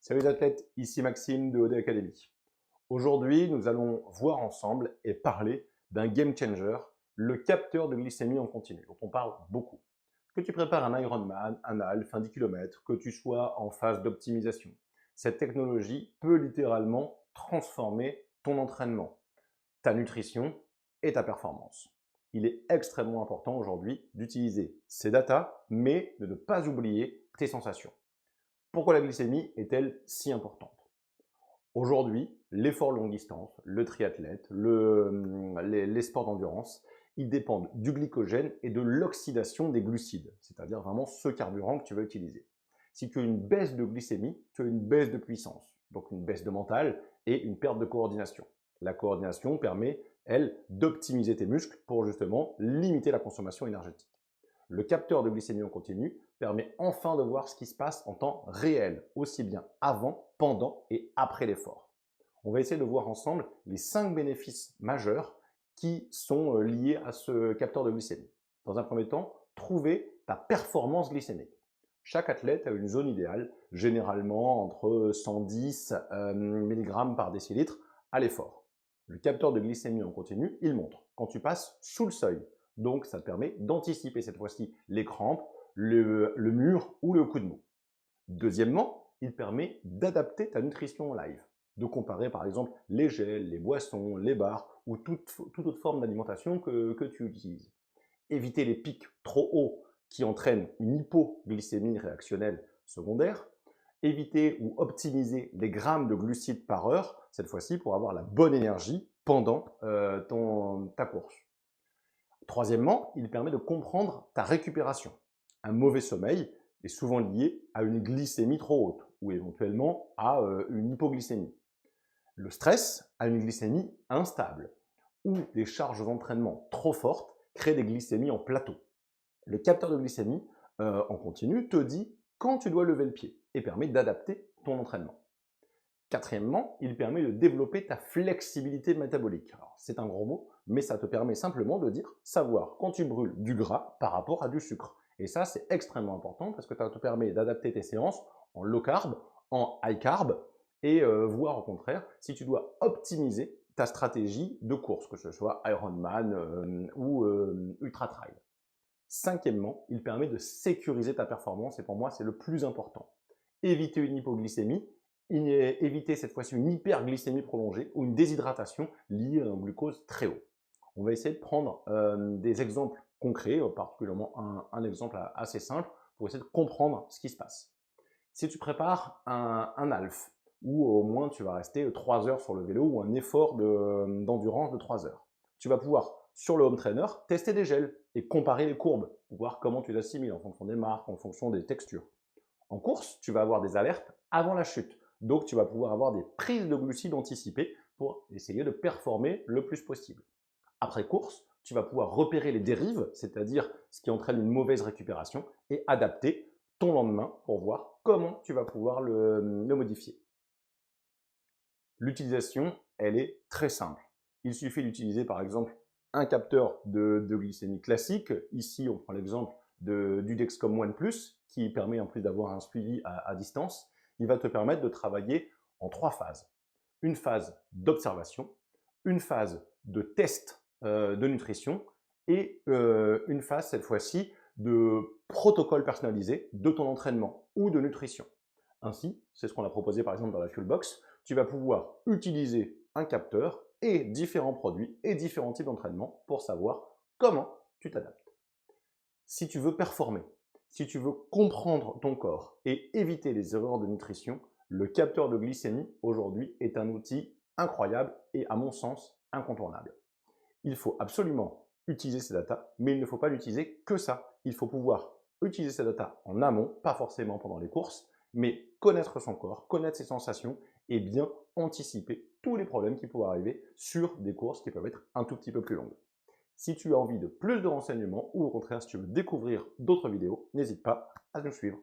Salut les athlètes, ici Maxime de OD Academy. Aujourd'hui, nous allons voir ensemble et parler d'un game changer, le capteur de glycémie en continu, dont on parle beaucoup. Que tu prépares un Ironman, un half, un 10 km, que tu sois en phase d'optimisation, cette technologie peut littéralement transformer ton entraînement, ta nutrition et ta performance. Il est extrêmement important aujourd'hui d'utiliser ces datas, mais de ne pas oublier tes sensations. Pourquoi la glycémie est-elle si importante? Aujourd'hui, l'effort longue distance, le triathlète, les sports d'endurance, ils dépendent du glycogène et de l'oxydation des glucides, c'est-à-dire vraiment ce carburant que tu vas utiliser. Si tu as une baisse de glycémie, tu as une baisse de puissance, donc une baisse de mental et une perte de coordination. La coordination permet, elle, d'optimiser tes muscles pour justement limiter la consommation énergétique. Le capteur de glycémie en continu permet enfin de voir ce qui se passe en temps réel, aussi bien avant, pendant et après l'effort. On va essayer de voir ensemble les 5 bénéfices majeurs qui sont liés à ce capteur de glycémie. Dans un premier temps, trouver ta performance glycémique. Chaque athlète a une zone idéale, généralement entre 110 mg par décilitre à l'effort. Le capteur de glycémie en continu, il montre quand tu passes sous le seuil. Donc, ça te permet d'anticiper cette fois-ci les crampes, le mur ou le coup de mou. Deuxièmement, il permet d'adapter ta nutrition en live, de comparer par exemple les gels, les boissons, les bars ou toute autre forme d'alimentation que tu utilises. Éviter les pics trop hauts qui entraînent une hypoglycémie réactionnelle secondaire. Éviter ou optimiser les grammes de glucides par heure, cette fois-ci pour avoir la bonne énergie pendant ta course. Troisièmement, il permet de comprendre ta récupération. Un mauvais sommeil est souvent lié à une glycémie trop haute ou éventuellement à une hypoglycémie. Le stress a une glycémie instable ou des charges d'entraînement trop fortes créent des glycémies en plateau. Le capteur de glycémie en continu te dit quand tu dois lever le pied et permet d'adapter ton entraînement. Quatrièmement, il permet de développer ta flexibilité métabolique. C'est un gros mot, mais ça te permet simplement de savoir quand tu brûles du gras par rapport à du sucre. Et ça, c'est extrêmement important parce que ça te permet d'adapter tes séances en low carb, en high carb, et voir au contraire si tu dois optimiser ta stratégie de course, que ce soit Ironman ou Ultra Trail. Cinquièmement, il permet de sécuriser ta performance et pour moi, c'est le plus important. Éviter une hypoglycémie, éviter cette fois-ci une hyperglycémie prolongée ou une déshydratation liée à un glucose très haut. On va essayer de prendre des exemples concrets, particulièrement un exemple assez simple pour essayer de comprendre ce qui se passe. Si tu prépares un half, ou au moins tu vas rester 3 heures sur le vélo ou un effort d'endurance de 3 heures, tu vas pouvoir sur le home trainer tester des gels et comparer les courbes, voir comment tu l'assimiles en fonction des marques, en fonction des textures. En course, tu vas avoir des alertes avant la chute. Donc, tu vas pouvoir avoir des prises de glucides anticipées pour essayer de performer le plus possible. Après course, tu vas pouvoir repérer les dérives, c'est-à-dire ce qui entraîne une mauvaise récupération, et adapter ton lendemain pour voir comment tu vas pouvoir le modifier. L'utilisation, elle est très simple. Il suffit d'utiliser par exemple un capteur de glycémie classique. Ici, on prend l'exemple du Dexcom ONE+, qui permet en plus d'avoir un suivi à distance. Il va te permettre de travailler en 3 phases. Une phase d'observation, une phase de test de nutrition et une phase cette fois-ci de protocole personnalisé de ton entraînement ou de nutrition. Ainsi, c'est ce qu'on a proposé par exemple dans la Fuelbox, tu vas pouvoir utiliser un capteur et différents produits et différents types d'entraînement pour savoir comment tu t'adaptes. Si tu veux performer, si tu veux comprendre ton corps et éviter les erreurs de nutrition, le capteur de glycémie aujourd'hui est un outil incroyable et à mon sens incontournable. Il faut absolument utiliser ces datas, mais il ne faut pas l'utiliser que ça. Il faut pouvoir utiliser ces datas en amont, pas forcément pendant les courses, mais connaître son corps, connaître ses sensations et bien anticiper tous les problèmes qui pourraient arriver sur des courses qui peuvent être un tout petit peu plus longues. Si tu as envie de plus de renseignements ou au contraire si tu veux découvrir d'autres vidéos, n'hésite pas à nous suivre.